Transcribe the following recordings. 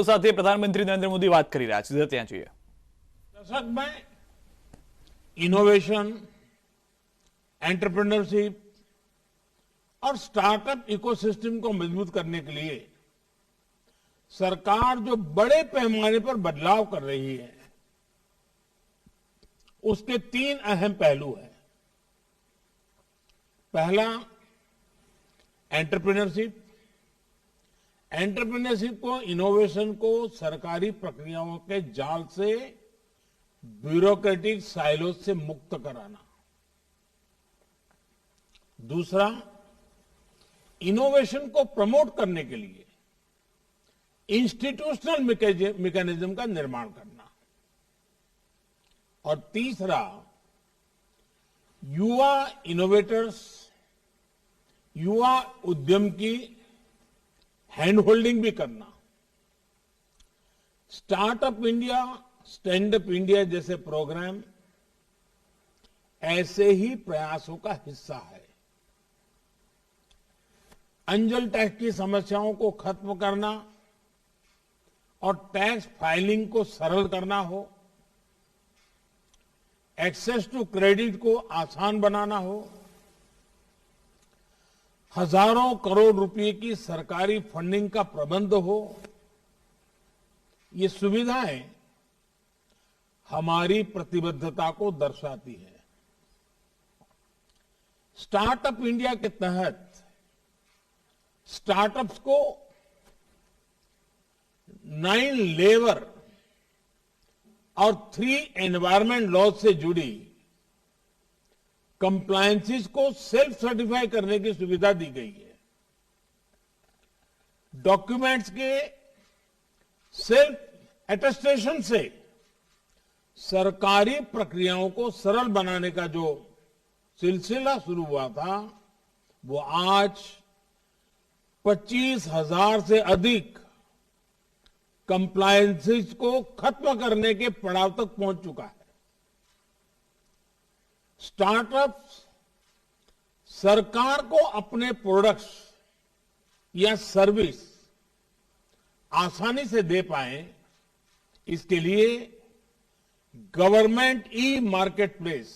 સાથે પ્રધાનમંત્રી નરેન્દ્ર મોદી વાત કરી રહ્યા છે, ત્યાં જોઈએ। दशक में इनोवेशन, एंटरप्रेन्योरशिप और स्टार्टअप इकोसिस्टम को मजबूत करने के लिए सरकार जो बड़े पैमाने पर बदलाव कर रही है, उसके तीन अहम पहलू हैं। पहला, एंटरप्रेन्योरशिप। एंटरप्रेन्योरशिप को, इनोवेशन को सरकारी प्रक्रियाओं के जाल से, ब्यूरोक्रेटिक साइलो से मुक्त कराना। दूसरा, इनोवेशन को प्रमोट करने के लिए इंस्टीट्यूशनल मैकेनिज्म का निर्माण करना। और तीसरा, युवा इनोवेटर्स, युवा उद्यम की हैंड होल्डिंग भी करना। Startup India, stand up India जैसे प्रोग्राम ऐसे ही प्रयासों का हिस्सा है। अंजल टैक्स की समस्याओं को खत्म करना और टैक्स फाइलिंग को सरल करना हो, एक्सेस टू क्रेडिट को आसान बनाना हो, हजारों करोड़ रुपए की सरकारी फंडिंग का प्रबंध हो, ये सुविधाएं हमारी प्रतिबद्धता को दर्शाती है। स्टार्टअप इंडिया के तहत स्टार्टअप्स को 9 लेबर और 3 एनवायरमेंट लॉ से जुड़ी कंप्लायंसेस को सेल्फ सर्टिफाई करने की सुविधा दी गई है। डॉक्यूमेंट्स के सेल्फ एटेस्टेशन से सरकारी प्रक्रियाओं को सरल बनाने का जो सिलसिला शुरू हुआ था, वो आज 25,000 से अधिक कंप्लायंसेस को खत्म करने के पड़ाव तक पहुंच चुका है। स्टार्टअप्स सरकार को अपने प्रोडक्ट्स या सर्विस आसानी से दे पाए, इसके लिए government e market place,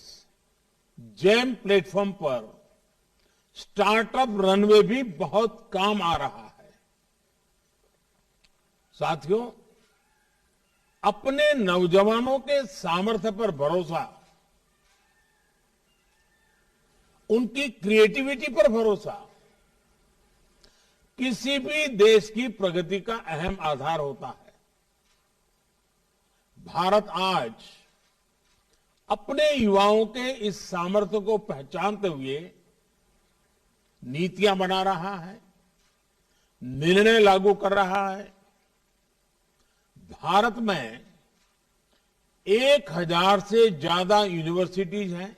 GeM platform पर स्टार्टअप रनवे भी बहुत काम आ रहा है। साथियों, अपने नौजवानों के सामर्थ्य पर भरोसा, उनकी क्रिएटिविटी पर भरोसा किसी भी देश की प्रगति का अहम आधार होता है। भारत आज अपने युवाओं के इस सामर्थ्य को पहचानते हुए नीतियां बना रहा है, निर्णय लागू कर रहा है। भारत में 1,000 से ज्यादा यूनिवर्सिटीज हैं,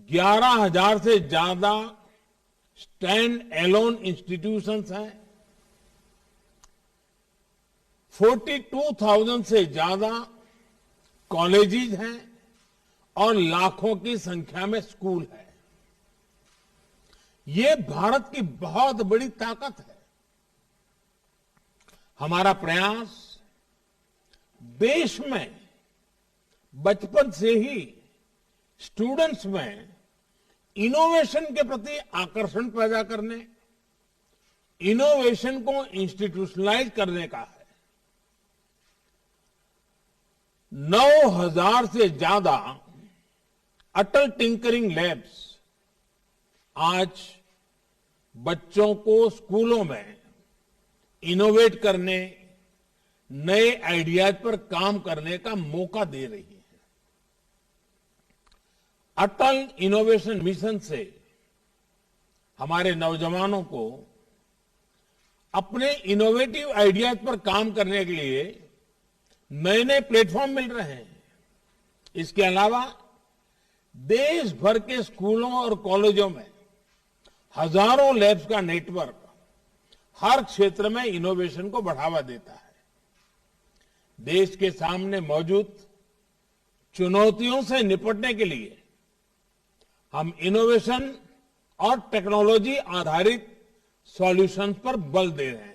11,000 से ज्यादा स्टैंड एलोन इंस्टीट्यूशंस हैं, 42,000 से ज्यादा कॉलेजेस हैं और लाखों की संख्या में स्कूल है। ये भारत की बहुत बड़ी ताकत है। हमारा प्रयास देश में बचपन से ही स्टूडेंट्स में इनोवेशन के प्रति आकर्षण पैदा करने, इनोवेशन को इंस्टीट्यूशनलाइज करने का है। 9,000 से ज्यादा अटल टिंकरिंग लैब्स आज बच्चों को स्कूलों में इनोवेट करने, नए आइडियाज पर काम करने का मौका दे रही है। अटल इनोवेशन मिशन से हमारे नौजवानों को अपने इनोवेटिव आइडियाज पर काम करने के लिए नए नए प्लेटफॉर्म मिल रहे हैं। इसके अलावा देश भर के स्कूलों और कॉलेजों में हजारों लैब्स का नेटवर्क हर क्षेत्र में इनोवेशन को बढ़ावा देता है। देश के सामने मौजूद चुनौतियों से निपटने के लिए हम इनोवेशन और टेक्नोलॉजी आधारित सॉल्यूशंस पर बल दे रहे हैं।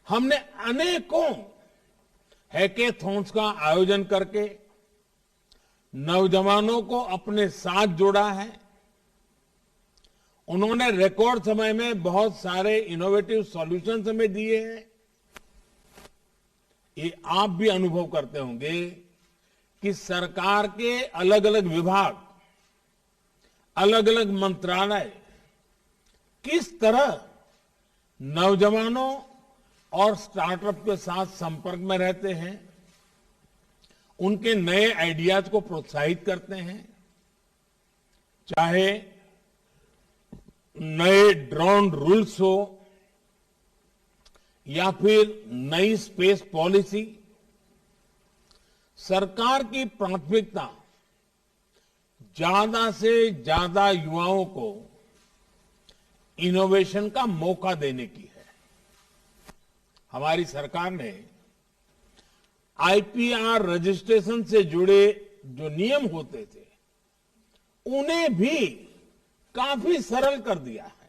हमने अनेकों हैकेथॉन्स का आयोजन करके नौजवानों को अपने साथ जोड़ा है। उन्होंने रिकॉर्ड समय में बहुत सारे इनोवेटिव सॉल्यूशंस हमें दिए हैं। ये आप भी अनुभव करते होंगे कि सरकार के अलग अलग विभाग, अलग अलग मंत्रालय किस तरह नौजवानों और स्टार्टअप के साथ संपर्क में रहते हैं, उनके नए आइडियाज को प्रोत्साहित करते हैं। चाहे नए ड्रोन रूल्स हो या फिर नई स्पेस पॉलिसी, सरकार की प्राथमिकता ज्यादा से ज्यादा युवाओं को इनोवेशन का मौका देने की है। हमारी सरकार ने आईपीआर रजिस्ट्रेशन से जुड़े जो नियम होते थे, उन्हें भी काफी सरल कर दिया है।